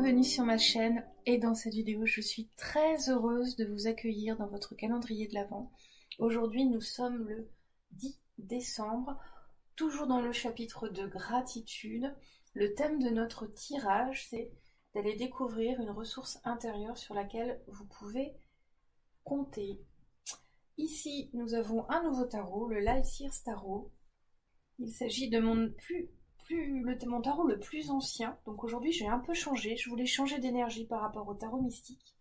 Bienvenue sur ma chaîne et dans cette vidéo je suis très heureuse de vous accueillir dans votre calendrier de l'Avent. Aujourd'hui nous sommes le 10 décembre, toujours dans le chapitre de gratitude. Le thème de notre tirage c'est d'aller découvrir une ressource intérieure sur laquelle vous pouvez compter. Ici nous avons un nouveau tarot, le Light Years Tarot. Il s'agit de mon tarot le plus ancien, donc aujourd'hui j'ai un peu changé, je voulais changer d'énergie par rapport au tarot mystique,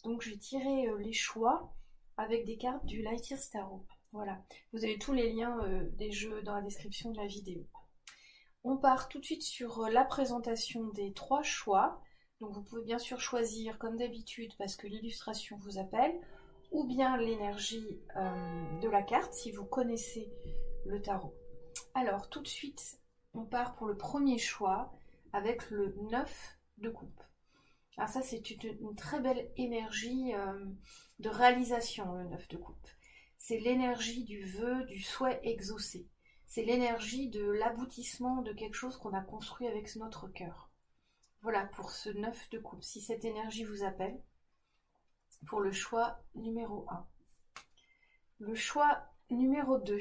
donc j'ai tiré les choix avec des cartes du Light Years Tarot. Voilà, vous avez tous les liens des jeux dans la description de la vidéo. On part tout de suite sur la présentation des 3 choix, donc vous pouvez bien sûr choisir comme d'habitude parce que l'illustration vous appelle, ou bien l'énergie de la carte si vous connaissez le tarot. Alors tout de suite, on part pour le premier choix avec le 9 de coupe. Alors ça c'est une très belle énergie de réalisation, le 9 de coupe. C'est l'énergie du vœu, du souhait exaucé. C'est l'énergie de l'aboutissement de quelque chose qu'on a construit avec notre cœur. Voilà pour ce 9 de coupe. Si cette énergie vous appelle, pour le choix numéro 1. Le choix numéro 2.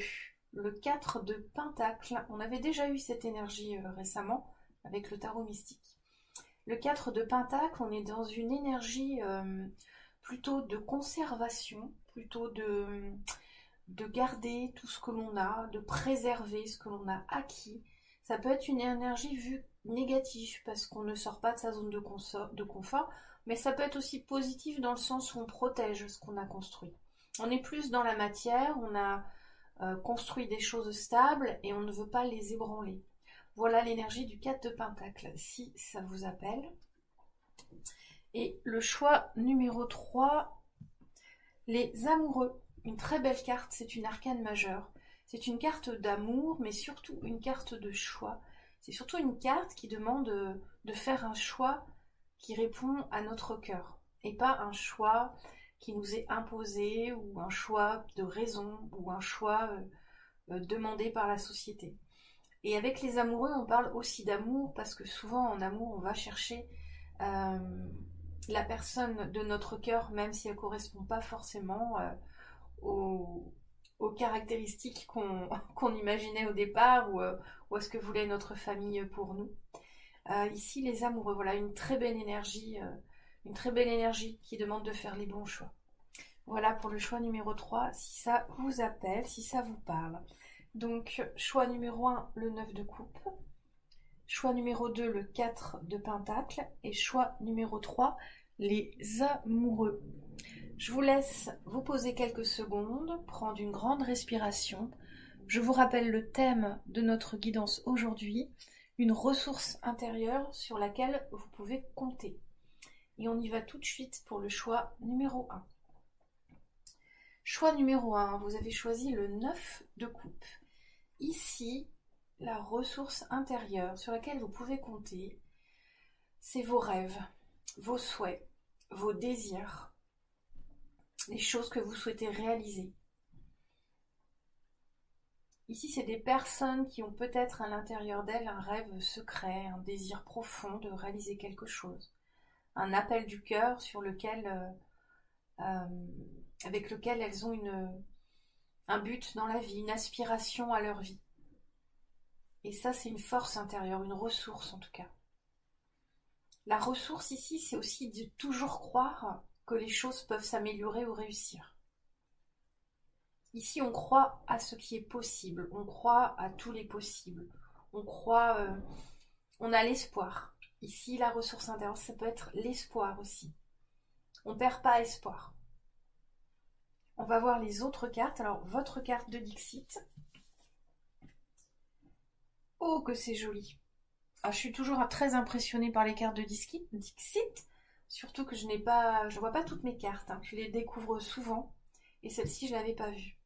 Le 4 de Pentacle, on avait déjà eu cette énergie récemment avec le tarot mystique. Le 4 de Pentacle, on est dans une énergie plutôt de conservation, plutôt de garder tout ce que l'on a, de préserver ce que l'on a acquis. Ça peut être une énergie vue négative parce qu'on ne sort pas de sa zone de confort, mais ça peut être aussi positif dans le sens où on protège ce qu'on a construit. On est plus dans la matière, on a construit des choses stables et on ne veut pas les ébranler. Voilà l'énergie du 4 de Pentacle, si ça vous appelle. Et le choix numéro 3, les amoureux. Une très belle carte, c'est une arcane majeure. C'est une carte d'amour, mais surtout une carte de choix. C'est surtout une carte qui demande de faire un choix qui répond à notre cœur. Et pas un choix qui nous est imposé, ou un choix de raison, ou un choix demandé par la société. Et avec les amoureux, on parle aussi d'amour, parce que souvent en amour, on va chercher la personne de notre cœur, même si elle ne correspond pas forcément aux caractéristiques qu'on imaginait au départ, ou à ce que voulait notre famille pour nous. Ici, les amoureux, voilà une très belle énergie qui demande de faire les bons choix. Voilà pour le choix numéro 3, si ça vous appelle, si ça vous parle. Donc, choix numéro 1, le 9 de coupe. Choix numéro 2, le 4 de Pentacle. Et choix numéro 3, les amoureux. Je vous laisse vous poser quelques secondes, prendre une grande respiration. Je vous rappelle le thème de notre guidance aujourd'hui, une ressource intérieure sur laquelle vous pouvez compter. Et on y va tout de suite pour le choix numéro 1. Choix numéro 1, vous avez choisi le 9 de coupe. Ici, la ressource intérieure sur laquelle vous pouvez compter, c'est vos rêves, vos souhaits, vos désirs, les choses que vous souhaitez réaliser. Ici, c'est des personnes qui ont peut-être à l'intérieur d'elles un rêve secret, un désir profond de réaliser quelque chose. Un appel du cœur sur lequel, avec lequel elles ont un but dans la vie, une aspiration à leur vie. Et ça, c'est une force intérieure, une ressource en tout cas. La ressource ici, c'est aussi de toujours croire que les choses peuvent s'améliorer ou réussir. Ici, on croit à ce qui est possible, on croit à tous les possibles, on a l'espoir. Ici, la ressource intérieure, ça peut être l'espoir aussi. On ne perd pas espoir. On va voir les autres cartes. Alors, votre carte de Dixit. Oh, que c'est joli. Ah, je suis toujours très impressionnée par les cartes de Dixit. Surtout que je ne vois pas toutes mes cartes. Je les découvre souvent. Et celle-ci, je ne l'avais pas vue.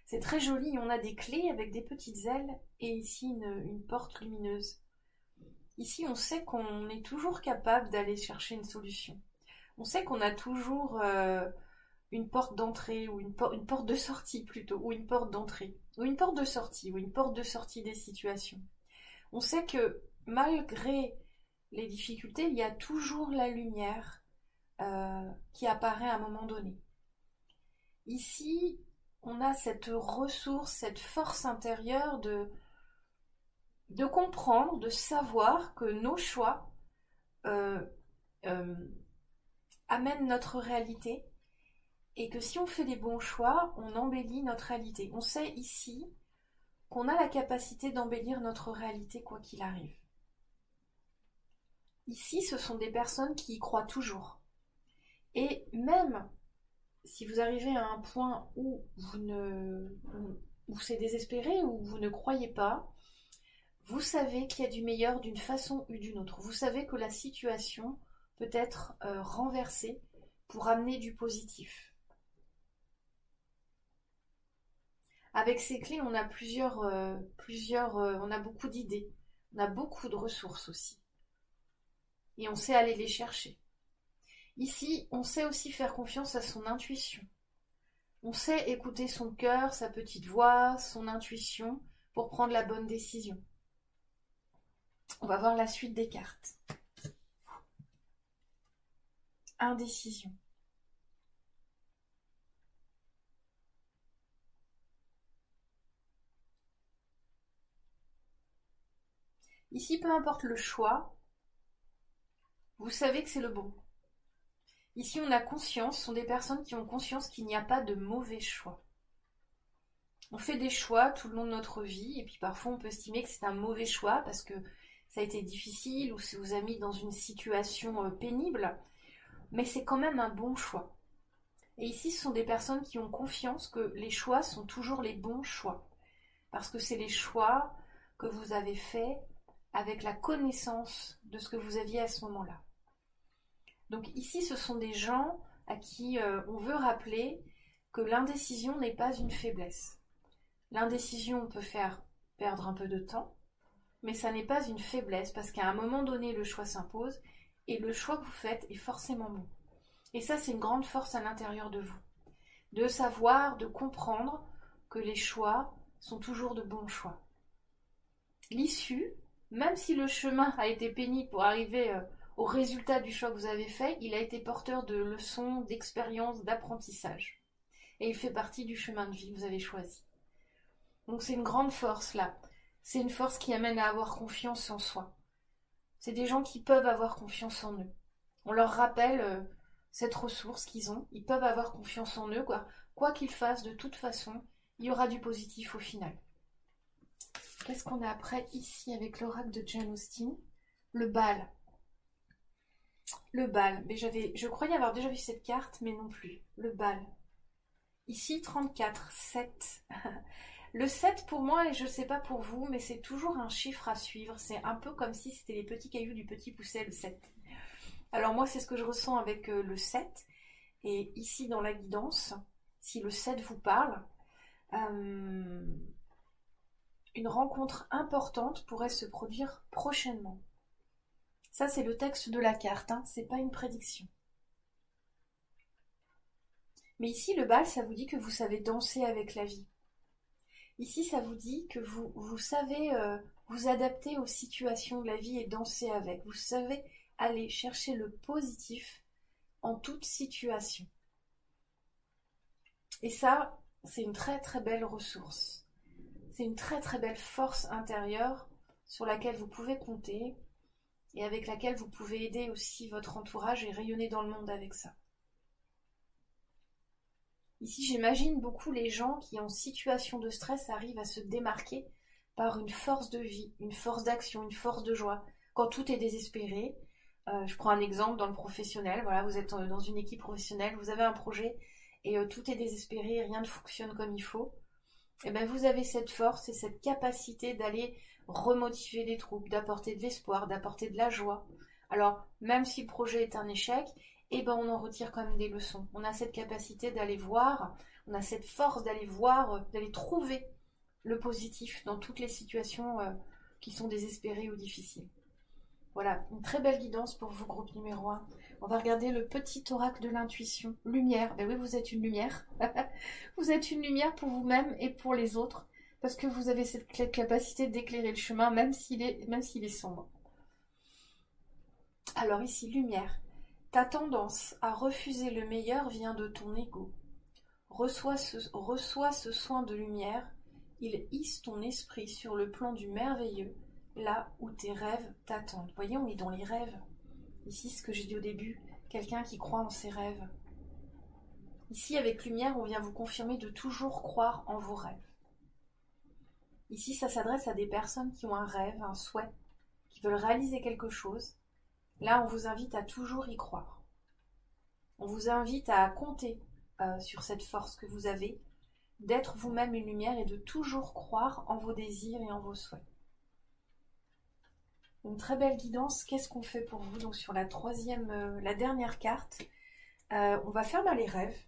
C'est très joli. On a des clés avec des petites ailes. Et ici, une porte lumineuse. Ici, on sait qu'on est toujours capable d'aller chercher une solution. On sait qu'on a toujours une porte d'entrée, ou une porte de sortie plutôt, ou une porte d'entrée, ou une porte de sortie, ou une porte de sortie des situations. On sait que malgré les difficultés, il y a toujours la lumière qui apparaît à un moment donné. Ici, on a cette ressource, cette force intérieure de comprendre, de savoir que nos choix amènent notre réalité et que si on fait des bons choix, on embellit notre réalité. On sait ici qu'on a la capacité d'embellir notre réalité quoi qu'il arrive. Ici, ce sont des personnes qui y croient toujours. Et même si vous arrivez à un point où où c'est désespéré, où vous ne croyez pas, vous savez qu'il y a du meilleur d'une façon ou d'une autre. Vous savez que la situation peut être renversée pour amener du positif. Avec ces clés, on a on a beaucoup d'idées, on a beaucoup de ressources aussi. Et on sait aller les chercher. Ici, on sait aussi faire confiance à son intuition. On sait écouter son cœur, sa petite voix, son intuition pour prendre la bonne décision. On va voir la suite des cartes. Indécision. Ici, peu importe le choix, vous savez que c'est le bon. Ici, on a conscience, ce sont des personnes qui ont conscience qu'il n'y a pas de mauvais choix. On fait des choix tout le long de notre vie, et puis parfois on peut estimer que c'est un mauvais choix parce que ça a été difficile ou ça vous a mis dans une situation pénible, mais c'est quand même un bon choix. Et ici, ce sont des personnes qui ont confiance que les choix sont toujours les bons choix, parce que c'est les choix que vous avez faits avec la connaissance de ce que vous aviez à ce moment-là. Donc ici, ce sont des gens à qui on veut rappeler que l'indécision n'est pas une faiblesse. L'indécision peut faire perdre un peu de temps, mais ça n'est pas une faiblesse parce qu'à un moment donné, le choix s'impose et le choix que vous faites est forcément bon. Et ça, c'est une grande force à l'intérieur de vous. De savoir, de comprendre que les choix sont toujours de bons choix. L'issue, même si le chemin a été pénible pour arriver au résultat du choix que vous avez fait, il a été porteur de leçons, d'expériences, d'apprentissage. Et il fait partie du chemin de vie que vous avez choisi. Donc c'est une grande force là. C'est une force qui amène à avoir confiance en soi. C'est des gens qui peuvent avoir confiance en eux. On leur rappelle cette ressource qu'ils ont. Ils peuvent avoir confiance en eux. Quoi qu'ils fassent, de toute façon, il y aura du positif au final. Qu'est-ce qu'on a après ici avec l'oracle de Jane Austen? Le bal. Le bal. Mais je croyais avoir déjà vu cette carte, mais non plus. Le bal. Ici, 34, 7. Le 7 pour moi, et je ne sais pas pour vous, mais c'est toujours un chiffre à suivre. C'est un peu comme si c'était les petits cailloux du petit pousset, le 7. Alors moi, c'est ce que je ressens avec le 7. Et ici, dans la guidance, si le 7 vous parle, une rencontre importante pourrait se produire prochainement. Ça, c'est le texte de la carte, hein, c'est pas une prédiction. Mais ici, le bal, ça vous dit que vous savez danser avec la vie. Ici, ça vous dit que vous savez vous adapter aux situations de la vie et danser avec. Vous savez aller chercher le positif en toute situation. Et ça, c'est une très très belle ressource. C'est une très très belle force intérieure sur laquelle vous pouvez compter et avec laquelle vous pouvez aider aussi votre entourage et rayonner dans le monde avec ça. Ici, j'imagine beaucoup les gens qui, en situation de stress, arrivent à se démarquer par une force de vie, une force d'action, une force de joie. Quand tout est désespéré, je prends un exemple dans le professionnel, voilà, vous êtes dans une équipe professionnelle, vous avez un projet et tout est désespéré, rien ne fonctionne comme il faut. Et bien vous avez cette force et cette capacité d'aller remotiver les troupes, d'apporter de l'espoir, d'apporter de la joie. Alors, même si le projet est un échec, et ben on en retire quand même des leçons. On a cette capacité d'aller voir, on a cette force d'aller voir, d'aller trouver le positif dans toutes les situations qui sont désespérées ou difficiles. Voilà, une très belle guidance pour vous, groupe numéro 1. On va regarder le petit oracle de l'intuition. Lumière, ben oui, vous êtes une lumière. Vous êtes une lumière pour vous-même et pour les autres, parce que vous avez cette capacité d'éclairer le chemin, même s'il est sombre. Alors ici, lumière. Ta tendance à refuser le meilleur vient de ton ego. Reçois ce soin de lumière, il hisse ton esprit sur le plan du merveilleux, là où tes rêves t'attendent. Vous voyez, on est dans les rêves. Ici, ce que j'ai dit au début, quelqu'un qui croit en ses rêves. Ici, avec lumière, on vient vous confirmer de toujours croire en vos rêves. Ici, ça s'adresse à des personnes qui ont un rêve, un souhait, qui veulent réaliser quelque chose. Là, on vous invite à toujours y croire. On vous invite à compter sur cette force que vous avez, d'être vous-même une lumière et de toujours croire en vos désirs et en vos souhaits. Une très belle guidance. Qu'est-ce qu'on fait pour vous? Donc sur la dernière carte, on va faire les rêves.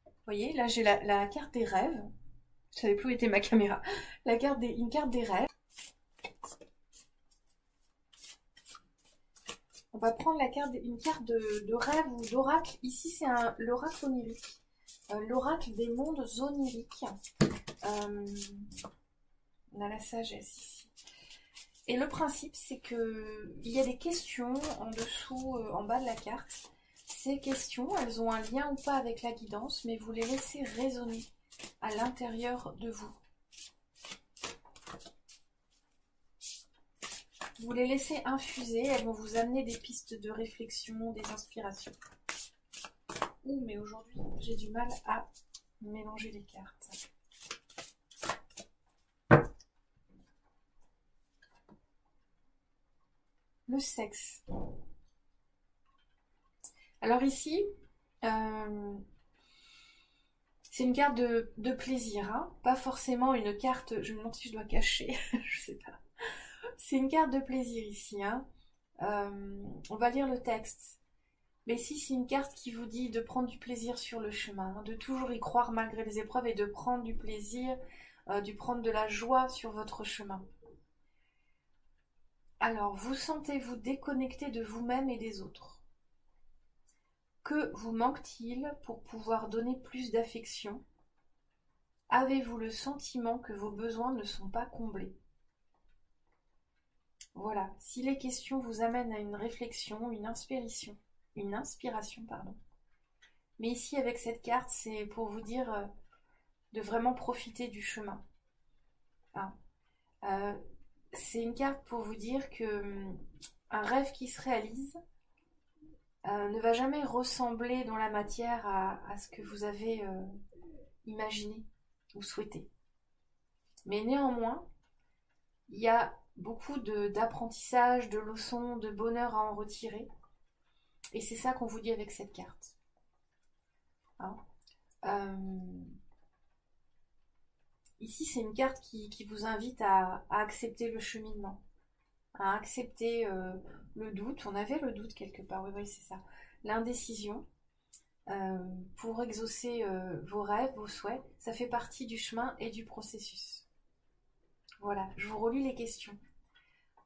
Vous voyez, là j'ai la carte des rêves. Je ne savais plus où était ma caméra. Une carte des rêves. On va prendre une carte de rêve ou d'oracle. Ici, c'est l'oracle onirique. L'oracle des mondes oniriques. On a la sagesse ici. Et le principe, c'est qu'il y a des questions en dessous, en bas de la carte. Ces questions, elles ont un lien ou pas avec la guidance, mais vous les laissez résonner à l'intérieur de vous. Vous les laissez infuser, elles vont vous amener des pistes de réflexion, des inspirations. Ouh, mais aujourd'hui, j'ai du mal à mélanger les cartes. Le sexe. Alors ici, c'est une carte de plaisir, hein, pas forcément une carte, je me demande si je dois cacher, je sais pas. C'est une carte de plaisir ici, hein. On va lire le texte. Mais ici, c'est une carte qui vous dit de prendre du plaisir sur le chemin, hein, de toujours y croire malgré les épreuves et de prendre du plaisir, de prendre de la joie sur votre chemin. Alors, vous sentez-vous déconnecté de vous-même et des autres? Que vous manque-t-il pour pouvoir donner plus d'affection? Avez-vous le sentiment que vos besoins ne sont pas comblés? Voilà, si les questions vous amènent à une réflexion, une inspiration, pardon. Mais ici, avec cette carte, c'est pour vous dire de vraiment profiter du chemin. Hein. C'est une carte pour vous dire que un rêve qui se réalise ne va jamais ressembler dans la matière à ce que vous avez imaginé ou souhaité. Mais néanmoins, il y a beaucoup d'apprentissage, de leçons, de bonheur à en retirer. Et c'est ça qu'on vous dit avec cette carte. Hein. Ici, c'est une carte qui vous invite à accepter le cheminement, à accepter le doute. On avait le doute quelque part, oui, c'est ça. L'indécision pour exaucer vos rêves, vos souhaits. Ça fait partie du chemin et du processus. Voilà, je vous relis les questions.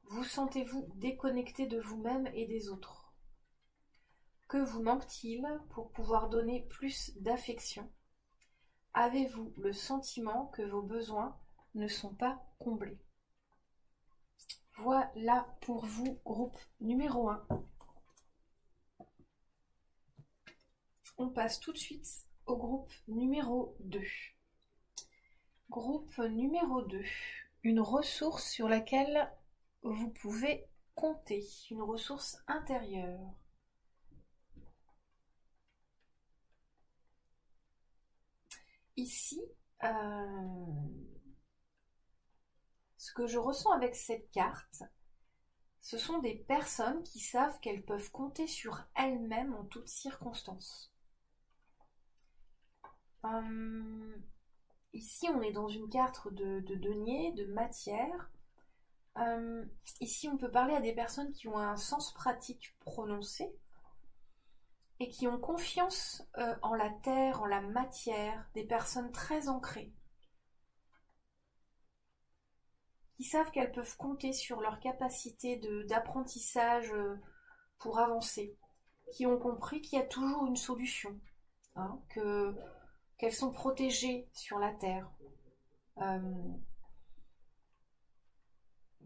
Vous sentez-vous déconnecté de vous-même et des autres? Que vous manque-t-il pour pouvoir donner plus d'affection? Avez-vous le sentiment que vos besoins ne sont pas comblés? Voilà pour vous, groupe numéro 1. On passe tout de suite au groupe numéro 2. Groupe numéro 2. Une ressource sur laquelle vous pouvez compter. Une ressource intérieure. Ici, ce que je ressens avec cette carte, ce sont des personnes qui savent qu'elles peuvent compter sur elles-mêmes en toutes circonstances. Ici, on est dans une carte de denier, de matière. Ici, on peut parler à des personnes qui ont un sens pratique prononcé et qui ont confiance en la terre, en la matière, des personnes très ancrées, qui savent qu'elles peuvent compter sur leur capacité d'apprentissage pour avancer, qui ont compris qu'il y a toujours une solution, hein, qu'elles sont protégées sur la terre.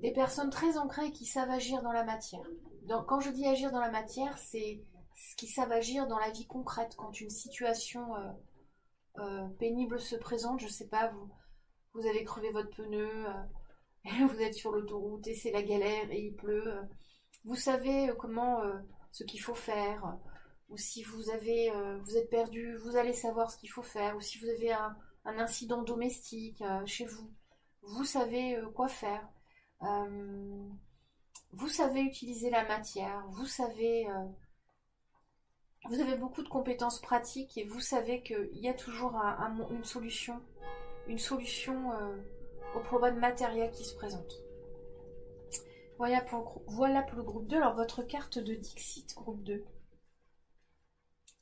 des personnes très ancrées qui savent agir dans la matière. Quand je dis agir dans la matière, c'est ce qui savent agir dans la vie concrète. Quand une situation pénible se présente, je sais pas, vous avez crevé votre pneu, vous êtes sur l'autoroute et c'est la galère et il pleut. Vous savez comment ce qu'il faut faire. Ou si vous êtes perdu, vous allez savoir ce qu'il faut faire. Ou si vous avez un incident domestique chez vous, vous savez quoi faire. Vous savez utiliser la matière. Vous avez beaucoup de compétences pratiques et vous savez qu'il y a toujours une solution au problème matériel qui se présente. Voilà pour le groupe 2. Alors votre carte de Dixit, groupe 2.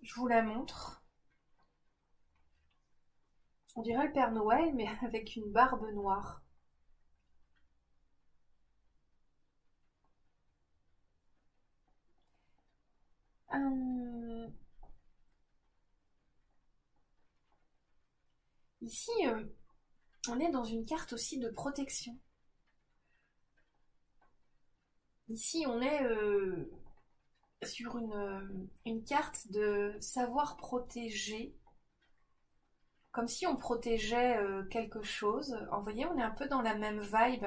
Je vous la montre. On dirait le Père Noël, mais avec une barbe noire. Ici, on est dans une carte aussi de protection. Ici, on est sur une carte de savoir protéger, comme si on protégeait quelque chose. Vous voyez, on est un peu dans la même vibe.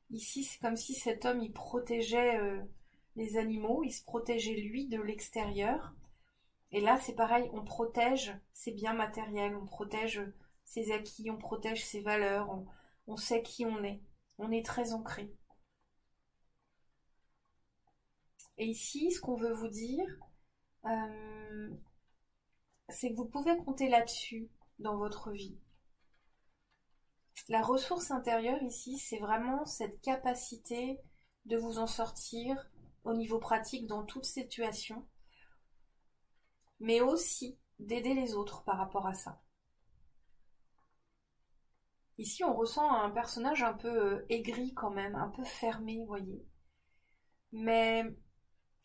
Ici, c'est comme si cet homme, il protégeait les animaux, il se protégeait lui de l'extérieur. Et là, c'est pareil, on protège ses biens matériels, on protège ses acquis, on protège ses valeurs, on sait qui on est très ancré. Et ici, ce qu'on veut vous dire, c'est que vous pouvez compter là-dessus dans votre vie. La ressource intérieure ici, c'est vraiment cette capacité de vous en sortir au niveau pratique dans toute situation, mais aussi d'aider les autres par rapport à ça. Ici, on ressent un personnage un peu aigri quand même, un peu fermé, vous voyez. Mais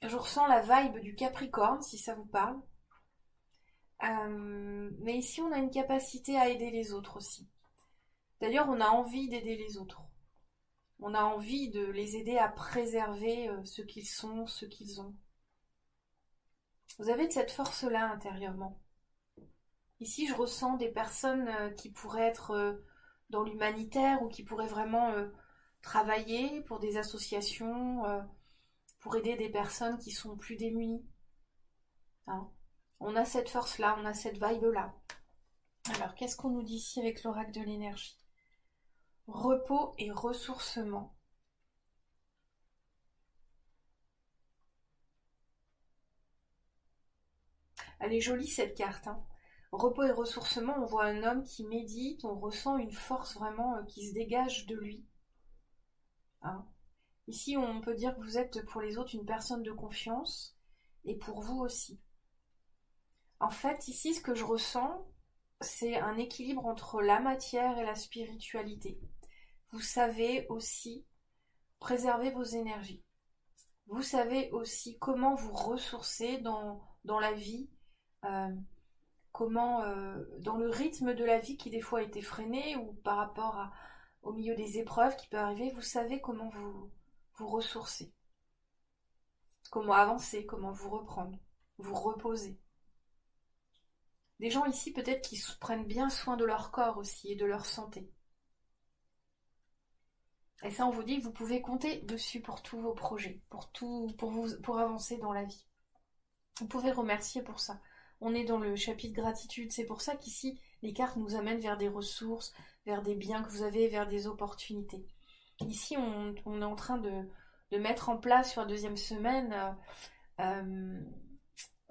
je ressens la vibe du Capricorne, si ça vous parle. Mais ici, on a une capacité à aider les autres aussi. D'ailleurs, on a envie d'aider les autres. On a envie de les aider à préserver ce qu'ils sont, ce qu'ils ont. Vous avez de cette force-là intérieurement. Ici, je ressens des personnes qui pourraient être dans l'humanitaire ou qui pourraient vraiment travailler pour des associations, pour aider des personnes qui sont plus démunies. Hein. On a cette force-là, on a cette vibe-là. Alors, qu'est-ce qu'on nous dit ici avec l'oracle de l'énergie? Repos et ressourcement. Elle est jolie cette carte. Hein. Repos et ressourcement, on voit un homme qui médite, on ressent une force vraiment qui se dégage de lui. Hein. Ici, on peut dire que vous êtes pour les autres une personne de confiance et pour vous aussi. En fait, ici, ce que je ressens, c'est un équilibre entre la matière et la spiritualité. Vous savez aussi préserver vos énergies. Vous savez aussi comment vous ressourcer dans la vie, comment dans le rythme de la vie qui des fois a été freiné ou par rapport au milieu des épreuves qui peut arriver, vous savez comment vous ressourcer, comment avancer, comment vous reprendre, vous reposer. Des gens ici peut-être qui prennent bien soin de leur corps aussi et de leur santé. Et ça, on vous dit que vous pouvez compter dessus pour tous vos projets, pour avancer dans la vie. Vous pouvez remercier pour ça. On est dans le chapitre gratitude. C'est pour ça qu'ici, les cartes nous amènent vers des ressources, vers des biens que vous avez, vers des opportunités. Ici, on est en train de mettre en place sur la deuxième semaine,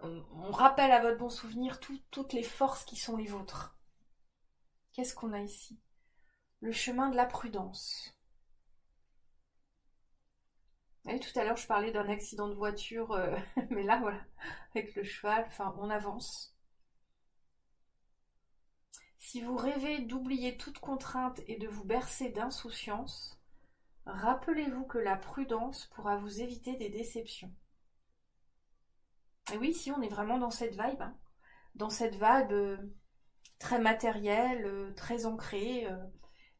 on rappelle à votre bon souvenir toutes les forces qui sont les vôtres. Qu'est-ce qu'on a ici? Le chemin de la prudence. Et tout à l'heure, je parlais d'un accident de voiture, mais là, voilà, avec le cheval, enfin, on avance. Si vous rêvez d'oublier toute contrainte et de vous bercer d'insouciance, rappelez-vous que la prudence pourra vous éviter des déceptions. Et oui, ici, on est vraiment dans cette vibe, hein, dans cette vibe très matérielle, très ancrée.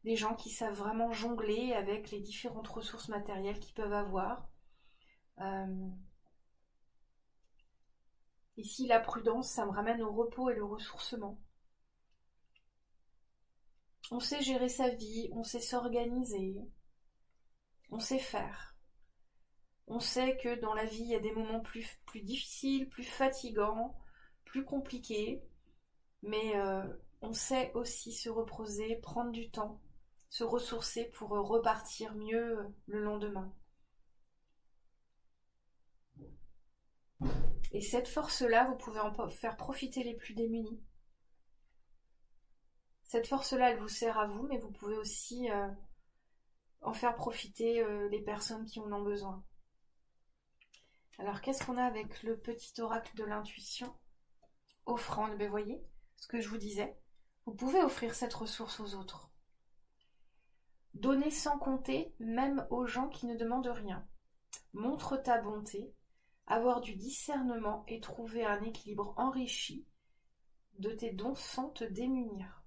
des gens qui savent vraiment jongler avec les différentes ressources matérielles qu'ils peuvent avoir. Ici, la prudence, ça me ramène au repos et le ressourcement. On sait gérer sa vie, on sait s'organiser, on sait faire. On sait que dans la vie, il y a des moments plus difficiles, plus fatigants, plus compliqués, mais on sait aussi se reposer, prendre du temps, se ressourcer pour repartir mieux le lendemain. Et cette force-là, vous pouvez en faire profiter les plus démunis. Cette force-là, elle vous sert à vous, mais vous pouvez aussi en faire profiter les personnes qui en ont besoin. Alors, qu'est-ce qu'on a avec le petit oracle de l'intuition? Offrande, ben voyez, ce que je vous disais. Vous pouvez offrir cette ressource aux autres. Donner sans compter, même aux gens qui ne demandent rien. Montre ta bonté, avoir du discernement et trouver un équilibre enrichi de tes dons sans te démunir.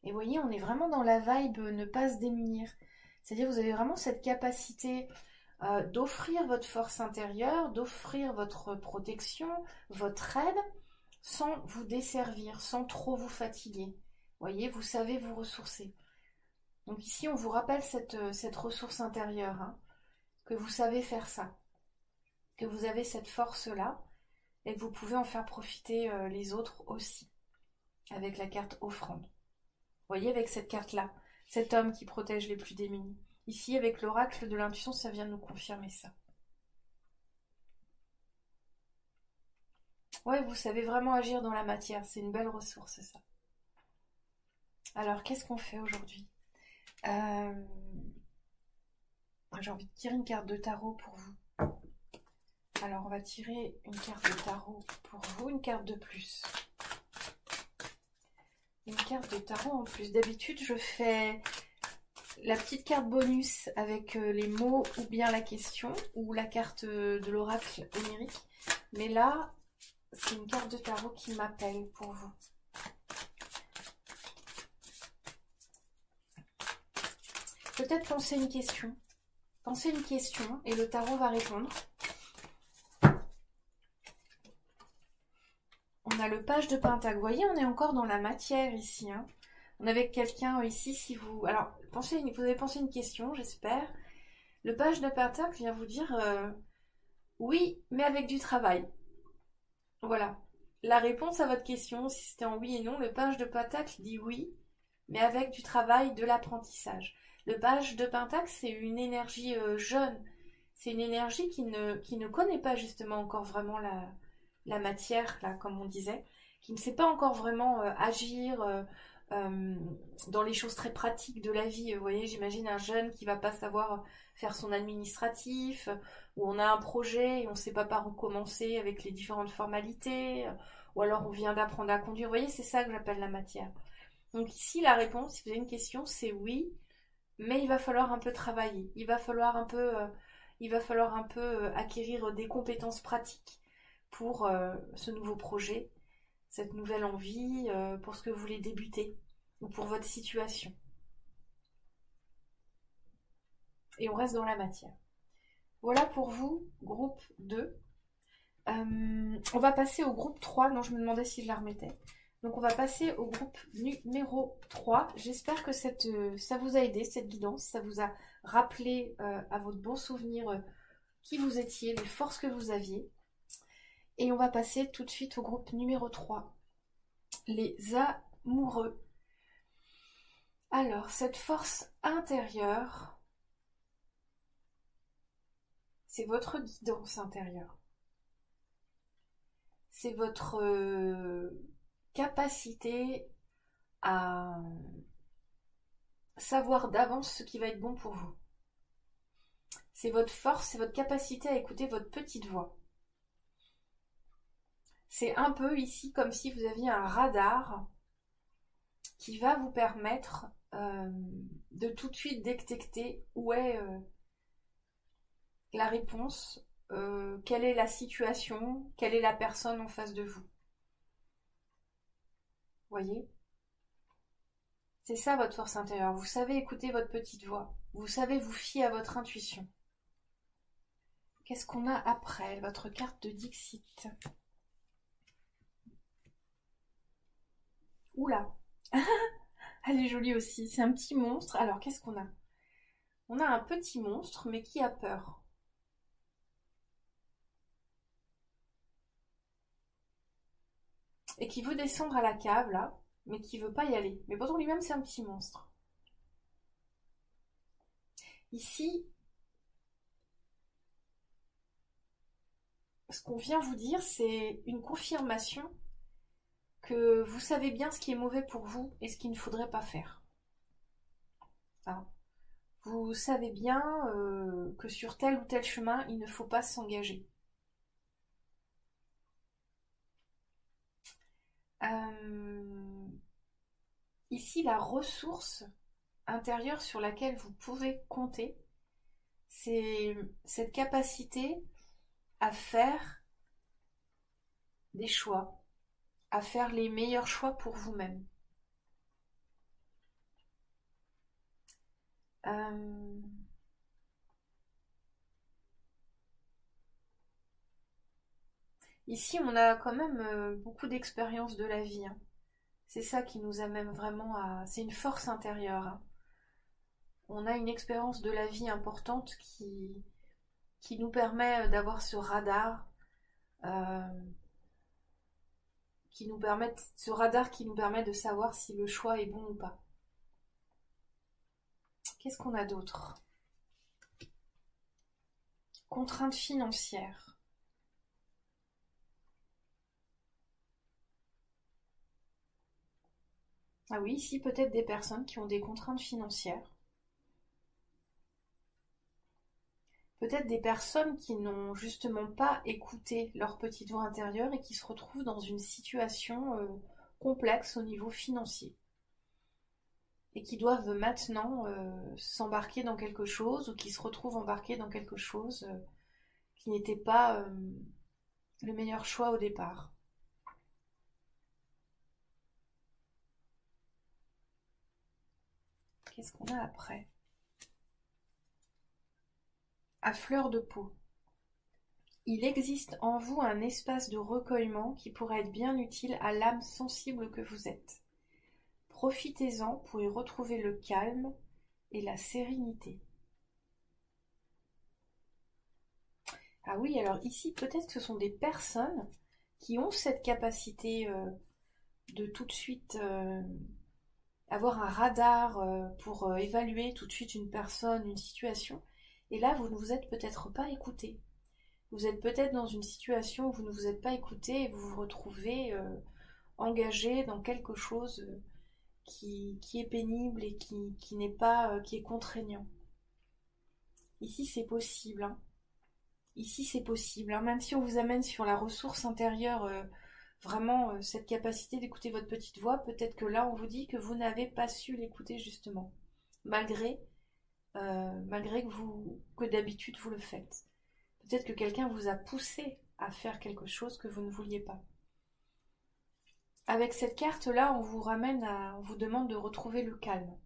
Et voyez, on est vraiment dans la vibe ne pas se démunir. C'est-à-dire vous avez vraiment cette capacité d'offrir votre force intérieure, d'offrir votre protection, votre aide, sans vous desservir, sans trop vous fatiguer. Voyez, vous savez vous ressourcer. Donc ici, on vous rappelle cette ressource intérieure, hein, que vous savez faire ça, que vous avez cette force-là, et que vous pouvez en faire profiter les autres aussi, avec la carte offrande. Vous voyez, avec cette carte-là, cet homme qui protège les plus démunis. Ici, avec l'oracle de l'intuition, ça vient nous confirmer ça. Ouais, vous savez vraiment agir dans la matière, c'est une belle ressource, ça. Alors, qu'est-ce qu'on fait aujourd'hui? J'ai envie de tirer une carte de tarot pour vous. Alors, on va tirer une carte de tarot pour vous, une carte de plus. Une carte de tarot en plus. D'habitude, je fais la petite carte bonus avec les mots ou bien la question ou la carte de l'oracle onirique. Mais là, c'est une carte de tarot qui m'appelle pour vous. Peut-être penser une question. Pensez une question et le tarot va répondre. On a le page de pentacle. Vous voyez, on est encore dans la matière ici. Hein. On est avec quelqu'un ici. Si vous... Alors, vous avez pensé une question, j'espère. Le page de pentacle vient vous dire oui, mais avec du travail. Voilà. La réponse à votre question, si c'était en oui et non, le page de pentacle dit oui, mais avec du travail, de l'apprentissage. Le page de pentacle, c'est une énergie jeune. C'est une énergie qui ne connaît pas justement encore vraiment la matière, là, comme on disait, qui ne sait pas encore vraiment agir dans les choses très pratiques de la vie. Vous voyez, j'imagine un jeune qui va pas savoir faire son administratif, où on a un projet et on ne sait pas par où commencer avec les différentes formalités, ou alors on vient d'apprendre à conduire. Vous voyez, c'est ça que j'appelle la matière. Donc ici, la réponse, si vous avez une question, c'est oui, mais il va falloir un peu travailler. Il va falloir un peu acquérir des compétences pratiques pour ce nouveau projet, cette nouvelle envie, pour ce que vous voulez débuter, ou pour votre situation. Et on reste dans la matière. Voilà pour vous, groupe 2. On va passer au groupe 3. Non, je me demandais si je la remettais. Donc on va passer au groupe numéro 3. J'espère que ça vous a aidé, cette guidance. Ça vous a rappelé à votre bon souvenir qui vous étiez, les forces que vous aviez. Et on va passer tout de suite au groupe numéro 3. Les amoureux. Alors, cette force intérieure, c'est votre guidance intérieure. C'est votre capacité à savoir d'avance ce qui va être bon pour vous. C'est votre force, c'est votre capacité à écouter votre petite voix. C'est un peu ici comme si vous aviez un radar qui va vous permettre de tout de suite détecter où est la réponse, quelle est la situation, quelle est la personne en face de vous. Voyez ? C'est ça votre force intérieure. Vous savez écouter votre petite voix. Vous savez vous fier à votre intuition. Qu'est-ce qu'on a après votre carte de Dixit? Oula. Elle est jolie aussi. C'est un petit monstre. Alors, qu'est-ce qu'on a? On a un petit monstre, mais qui a peur. Et qui veut descendre à la cave, là, mais qui veut pas y aller. Mais pourtant, lui-même, c'est un petit monstre. Ici, ce qu'on vient vous dire, c'est une confirmation que vous savez bien ce qui est mauvais pour vous et ce qu'il ne faudrait pas faire. Hein. Vous savez bien que sur tel ou tel chemin, il ne faut pas s'engager. Ici, la ressource intérieure sur laquelle vous pouvez compter, c'est cette capacité à faire des choix, à faire les meilleurs choix pour vous-même. Ici, on a quand même beaucoup d'expérience de la vie. Hein. C'est ça qui nous amène vraiment à... C'est une force intérieure. Hein. On a une expérience de la vie importante qui nous permet d'avoir ce radar, qui nous permet de savoir si le choix est bon ou pas. Qu'est-ce qu'on a d'autre? Contraintes financières. Ah oui, ici peut-être des personnes qui ont des contraintes financières. Peut-être des personnes qui n'ont justement pas écouté leur petite voix intérieure et qui se retrouvent dans une situation complexe au niveau financier. Et qui doivent maintenant s'embarquer dans quelque chose ou qui se retrouvent embarqués dans quelque chose qui n'était pas le meilleur choix au départ. Qu'est-ce qu'on a après? À fleur de peau. Il existe en vous un espace de recueillement qui pourrait être bien utile à l'âme sensible que vous êtes. Profitez-en pour y retrouver le calme et la sérénité. Ah oui, alors ici, peut-être que ce sont des personnes qui ont cette capacité de tout de suite avoir un radar pour évaluer tout de suite une personne, une situation. Et là, vous ne vous êtes peut-être pas écouté. Vous êtes peut-être dans une situation où vous ne vous êtes pas écouté et vous vous retrouvez engagé dans quelque chose qui est pénible et qui n'est pas, qui est contraignant. Ici, c'est possible. Hein. Ici, c'est possible. Hein. Même si on vous amène sur la ressource intérieure, vraiment cette capacité d'écouter votre petite voix, peut-être que là, on vous dit que vous n'avez pas su l'écouter justement, malgré que d'habitude vous le faites. Peut-être que quelqu'un vous a poussé à faire quelque chose que vous ne vouliez pas. Avec cette carte-là, on vous demande de retrouver le calme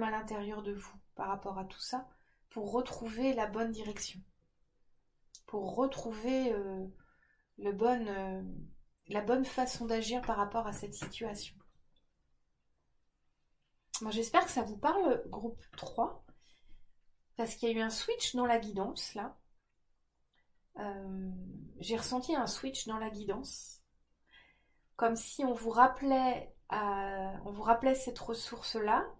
à l'intérieur de vous par rapport à tout ça, pour retrouver la bonne direction, pour retrouver la bonne façon d'agir par rapport à cette situation. Bon, j'espère que ça vous parle, groupe 3, parce qu'il y a eu un switch dans la guidance, là. J'ai ressenti un switch dans la guidance, comme si on vous rappelait cette ressource-là,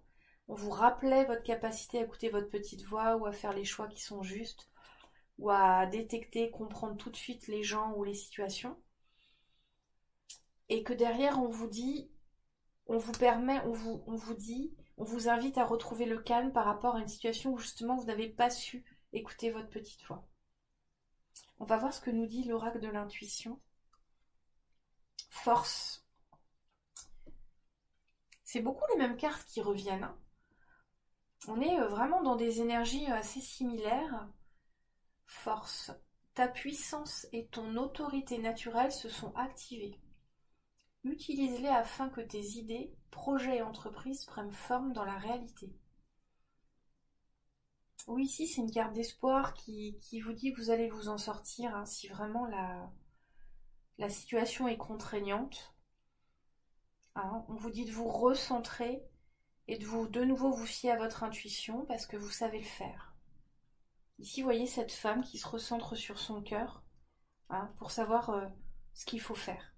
on vous rappelait votre capacité à écouter votre petite voix ou à faire les choix qui sont justes, ou à détecter, comprendre tout de suite les gens ou les situations. Et que derrière, on vous dit, on vous invite à retrouver le calme par rapport à une situation où justement vous n'avez pas su écouter votre petite voix. On va voir ce que nous dit l'oracle de l'intuition. Force. C'est beaucoup les mêmes cartes qui reviennent. Hein. On est vraiment dans des énergies assez similaires. Force. Ta puissance et ton autorité naturelle se sont activées. Utilise-les afin que tes idées, projets et entreprises prennent forme dans la réalité. Oui, ici c'est une carte d'espoir qui vous dit que vous allez vous en sortir hein, si vraiment la situation est contraignante. Hein, on vous dit de vous recentrer et de nouveau vous fier à votre intuition parce que vous savez le faire. Ici, vous voyez cette femme qui se recentre sur son cœur hein, pour savoir ce qu'il faut faire.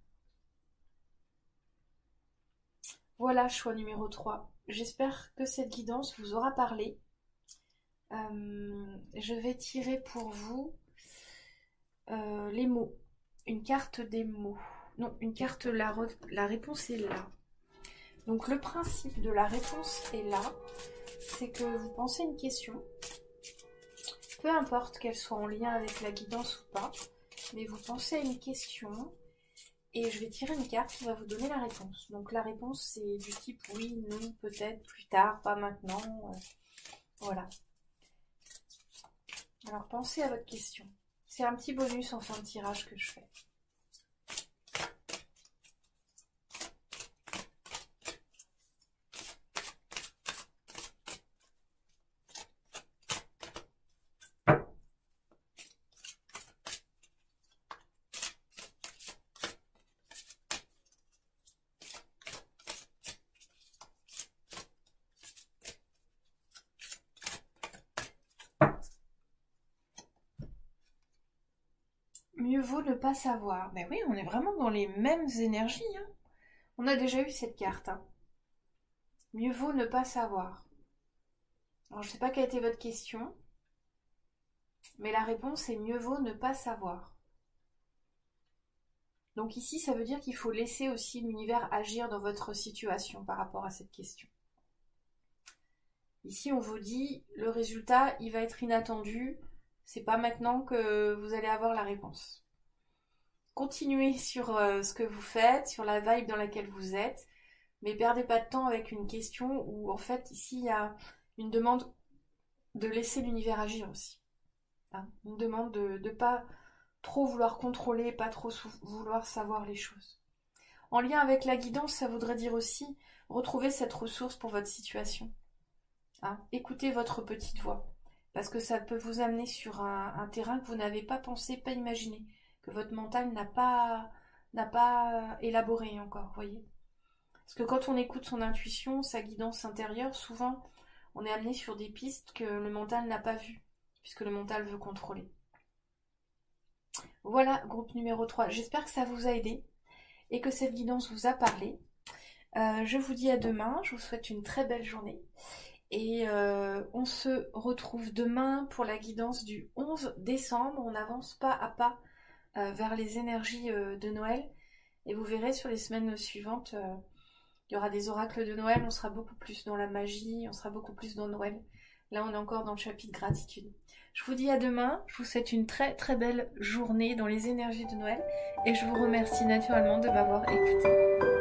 Voilà, choix numéro 3. J'espère que cette guidance vous aura parlé. Je vais tirer pour vous les mots. Une carte des mots. Non, une carte, la réponse est là. Donc le principe de la réponse est là. C'est que vous pensez une question. Peu importe qu'elle soit en lien avec la guidance ou pas. Mais vous pensez à une question. Et je vais tirer une carte qui va vous donner la réponse. Donc la réponse c'est du type oui, non, peut-être, plus tard, pas maintenant. Voilà. Alors pensez à votre question. C'est un petit bonus en fin de tirage que je fais. Mieux vaut ne pas savoir. Mais oui, on est vraiment dans les mêmes énergies. Hein. On a déjà eu cette carte. Hein. Mieux vaut ne pas savoir. Alors, je ne sais pas quelle était votre question, mais la réponse est mieux vaut ne pas savoir. Donc ici, ça veut dire qu'il faut laisser aussi l'univers agir dans votre situation par rapport à cette question. Ici, on vous dit, le résultat, il va être inattendu. C'est pas maintenant que vous allez avoir la réponse. Continuez sur ce que vous faites, sur la vibe dans laquelle vous êtes, mais perdez pas de temps avec une question où en fait ici il y a une demande de laisser l'univers agir aussi. Hein, une demande de ne pas trop vouloir contrôler, pas trop vouloir savoir les choses. En lien avec la guidance, ça voudrait dire aussi retrouver cette ressource pour votre situation. Hein, écoutez votre petite voix. Parce que ça peut vous amener sur un terrain que vous n'avez pas pensé, pas imaginé, que votre mental n'a pas élaboré encore, voyez. Parce que quand on écoute son intuition, sa guidance intérieure, souvent on est amené sur des pistes que le mental n'a pas vues, puisque le mental veut contrôler. Voilà, groupe numéro 3. J'espère que ça vous a aidé et que cette guidance vous a parlé. Je vous dis à demain, je vous souhaite une très belle journée. Et on se retrouve demain pour la guidance du 11 décembre. On avance pas à pas vers les énergies de Noël. Et vous verrez sur les semaines suivantes, il y aura des oracles de Noël. On sera beaucoup plus dans la magie, on sera beaucoup plus dans Noël. Là, on est encore dans le chapitre gratitude. Je vous dis à demain. Je vous souhaite une très très belle journée dans les énergies de Noël. Et je vous remercie naturellement de m'avoir écouté.